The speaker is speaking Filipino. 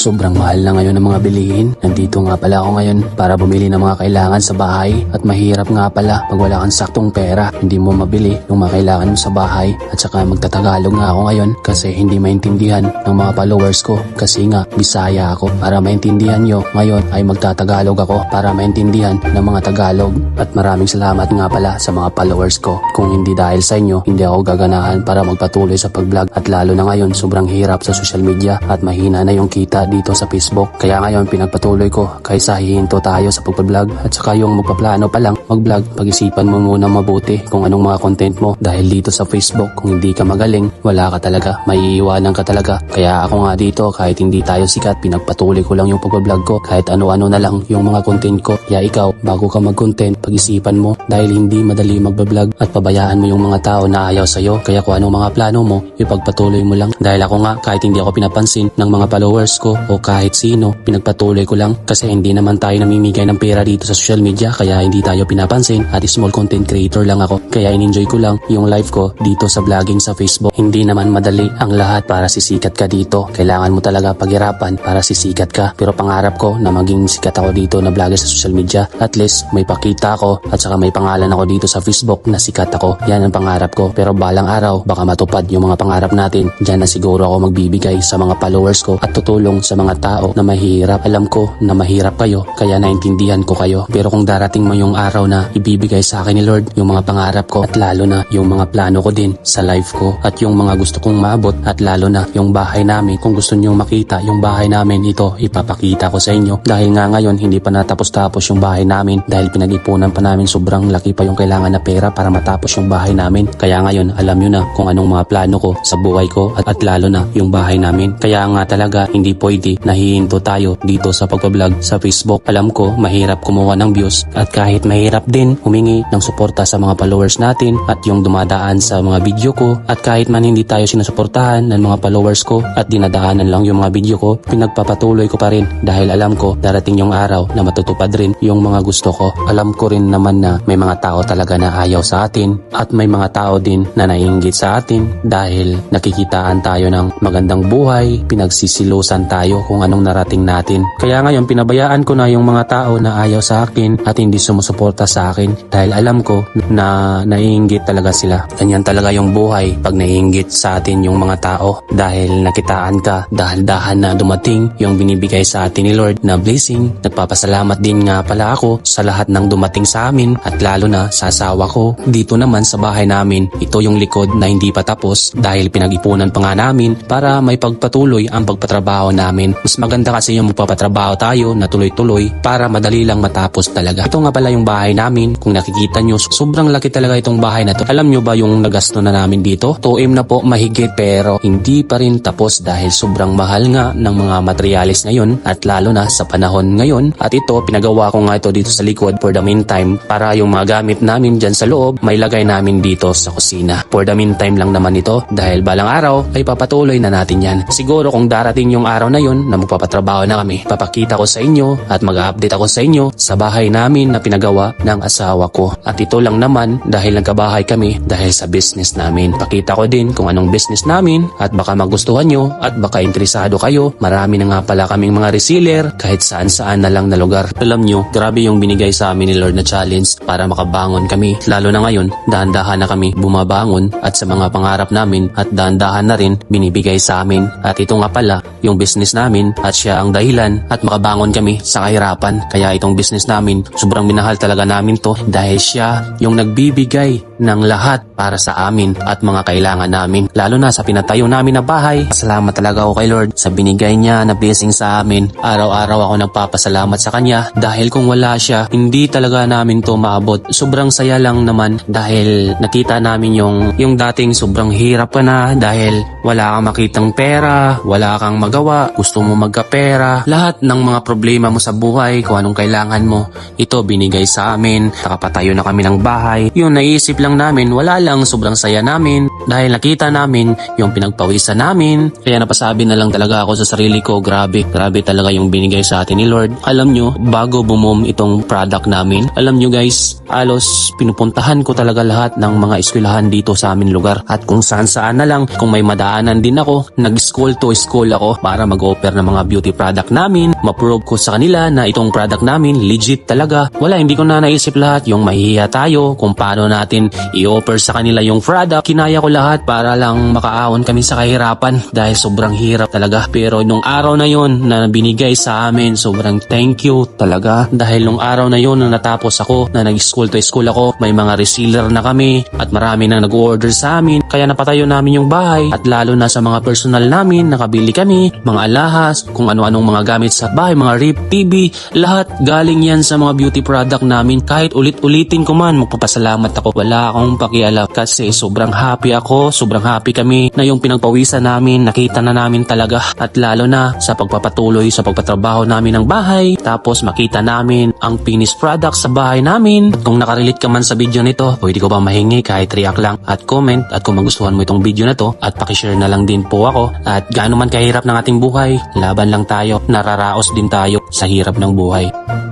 Sobrang mahal na ngayon ng mga bilihin. Nandito nga pala ako ngayon para bumili ng mga kailangan sa bahay. At mahirap nga pala pag wala kang saktong pera, hindi mo mabili yung mga kailangan mo sa bahay. At saka magtatagalog nga ako ngayon kasi hindi maintindihan ng mga followers ko. Kasi nga Bisaya ako. Para maintindihan nyo, ngayon ay magtatagalog ako para maintindihan ng mga Tagalog. At maraming salamat nga pala sa mga followers ko. Kung hindi dahil sa inyo, hindi ako gaganahan para magpatuloy sa pag-vlog. At lalo na ngayon, sobrang hirap sa social media at mahina na yung kita dito sa Facebook. Kaya ngayon pinagpatuloy ko kaysa hihinto tayo sa pag-vlog. At saka yung magpaplano pa lang mag-vlog, pag-isipan mo muna mabuti kung anong mga content mo. Dahil dito sa Facebook, kung hindi ka magaling, wala ka talaga, maiiwanan ka talaga. Kaya ako nga dito, kahit hindi tayo sikat, pinagpatuloy ko lang yung pag-vlog ko. Kahit ano-ano na lang yung mga content ko. Kaya ikaw, bago ka mag-content, pag-isipan mo. Dahil hindi madali mag-vlog at pabayaan mo yung mga tao na ayaw sa'yo. Kaya kung anong mga plano mo, ipagpatuloy mo lang. Dahil ako nga, kahit hindi ako pinapansin ng mga followers ko o kahit sino, pinagpatuloy ko lang kasi hindi naman tayo namimigay ng pera dito sa social media, kaya hindi tayo pinapansin at small content creator lang ako. Kaya in-enjoy ko lang yung life ko dito sa vlogging sa Facebook. Hindi naman madali ang lahat para sisikat ka dito. Kailangan mo talaga paghirapan para sisikat ka. Pero pangarap ko na maging sikat ako dito na vlogger sa social media. At least may pakita ako at saka may pangalan ako dito sa Facebook na sikat ako. Yan ang pangarap ko. Pero balang araw baka matupad yung mga pangarap natin. Diyan na siguro ako magbibigay sa mga followers ko at tutulong sa mga tao na mahirap. Alam ko na mahirap kayo, kaya naintindihan ko kayo. Pero kung darating mo yung araw na ibibigay sa akin ni Lord yung mga pangarap ko at lalo na yung mga plano ko din sa life ko at yung mga gusto kong maabot at lalo na yung bahay namin, kung gusto nyo makita yung bahay namin, ito ipapakita ko sa inyo. Dahil nga ngayon hindi pa natapos-tapos yung bahay namin dahil pinag-ipunan pa namin, sobrang laki pa yung kailangan na pera para matapos yung bahay namin. Kaya ngayon alam nyo na kung anong mga plano ko sa buhay ko at lalo na yung bahay namin. Kaya nga talaga hindi pwede na hihinto tayo dito sa pagbablog sa Facebook. Alam ko mahirap kumuha ng views at kahit mahirap din humingi ng suporta sa mga followers natin at yung dumadaan sa mga video ko, at kahit man hindi tayo sinusuportahan ng mga followers ko at dinadaanan lang yung mga video ko, pinagpapatuloy ko pa rin dahil alam ko darating yung araw na matutupad rin yung mga gusto ko. Alam ko rin naman na may mga tao talaga na ayaw sa atin at may mga tao din na naiinggit sa atin dahil nakikitaan tayo ng magandang buhay, pinagsisilusan tayo kung anong narating natin. Kaya ngayon pinabayaan ko na yung mga tao na ayaw sa akin at hindi sumusuporta sa akin dahil alam ko na naiinggit talaga sila. Ganyan talaga yung buhay pag naiinggit sa atin yung mga tao dahil nakitaan ka, dahan-dahan na dumating yung binibigay sa atin ni Lord na blessing. Nagpapasalamat din nga pala ako sa lahat ng dumating sa amin at lalo na sa asawa ko. Dito naman sa bahay namin, ito yung likod na hindi pa tapos dahil pinag-ipunan pa nga namin para may pagpatuloy ang pagpatrabaho namin. Mas maganda kasi yung magpapatrabaho tayo na tuloy-tuloy para madali lang matapos talaga. Ito nga pala yung bahay namin. Kung nakikita nyo, sobrang laki talaga itong bahay na to. Alam nyo ba yung nagasto na namin dito? 2M na po mahigit, pero hindi pa rin tapos dahil sobrang mahal nga ng mga materialis ngayon at lalo na sa panahon ngayon. At ito, pinagawa ko nga ito dito sa likod for the meantime para yung mga gamit namin dyan sa loob may lagay namin dito sa kusina. For the meantime lang naman ito dahil balang araw ay papatuloy na natin yan. Siguro kung darating yung araw na yun na magpapatrabaho na kami, papakita ko sa inyo at mag-update ako sa inyo sa bahay namin na pinagawa ng asawa ko. At ito lang naman dahil nagkabahay kami dahil sa business namin. Pakita ko din kung anong business namin at baka magustuhan nyo at baka interesado kayo. Marami na nga pala kaming mga reseller kahit saan-saan na lang na lugar. Alam nyo, grabe yung binigay sa amin ni Lord na challenge para makabangon kami. Lalo na ngayon, dahan-dahan na kami bumabangon at sa mga pangarap namin at dahan-dahan na rin binibigay sa amin. At ito nga pala yung business namin at siya ang dahilan at makabangon kami sa kahirapan. Kaya itong business namin, sobrang minahal talaga namin to dahil siya yung nagbibigay ng lahat para sa amin at mga kailangan namin. Lalo na sa pinatayo namin na bahay. Salamat talaga ako kay Lord sa binigay niya na blessing sa amin. Araw-araw ako nagpapasalamat sa kanya dahil kung wala siya, hindi talaga namin to maabot. Sobrang saya lang naman dahil nakita namin yung dating sobrang hirap ka na dahil wala kang makitang pera, wala kang magawa, gusto mo magkapera. Lahat ng mga problema mo sa buhay, kung anong kailangan mo, ito binigay sa amin. Nakapatayo na kami ng bahay. Yung naisip lang namin, wala lang, sobrang saya namin dahil nakita namin yung pinagpawisan namin. Kaya napasabi na lang talaga ako sa sarili ko, grabe talaga yung binigay sa atin ni Lord. Alam nyo, bago bumom itong itong product namin. Alam nyo guys, halos pinupuntahan ko talaga lahat ng mga eskwelahan dito sa amin lugar. At kung saan na lang, kung may madaanan din ako, nag-school to school ako para mag-offer ng mga beauty product namin. Ma-prove ko sa kanila na itong product namin legit talaga. Wala, hindi ko na naisip lahat yung mahihiya tayo kung paano natin i-offer sa kanila yung product. Kinaya ko lahat para lang makaahon kami sa kahirapan dahil sobrang hirap talaga. Pero nung araw na yon na binigay sa amin, sobrang thank you talaga. Dahil nung araw na yon na natapos ako, na nag-school to school ako, may mga reseller na kami at marami na nag-order sa amin. Kaya napatayo namin yung bahay at lalo na sa mga personal namin, nakabili kami, mga alahas, kung ano-anong mga gamit sa bahay, mga rip, TV, lahat galing yan sa mga beauty product namin. Kahit ulit-ulitin ko man, magpapasalamat ako. Wala akong pakialam kasi sobrang happy ako, sobrang happy kami na yung pinagpawisan namin, nakita na namin talaga. At lalo na sa pagpapatuloy sa pagpatrabaho namin ng bahay, tapos makita namin ang finished product sa bahay namin. At kung nakarelate ka man sa video nito, pwede ko ba mahingi kahit react lang at comment, at kung magustuhan mo itong video na to, at pakishare na lang din po ako. At gaano man kahirap ng ating buhay, laban lang tayo, nararaos din tayo sa hirap ng buhay.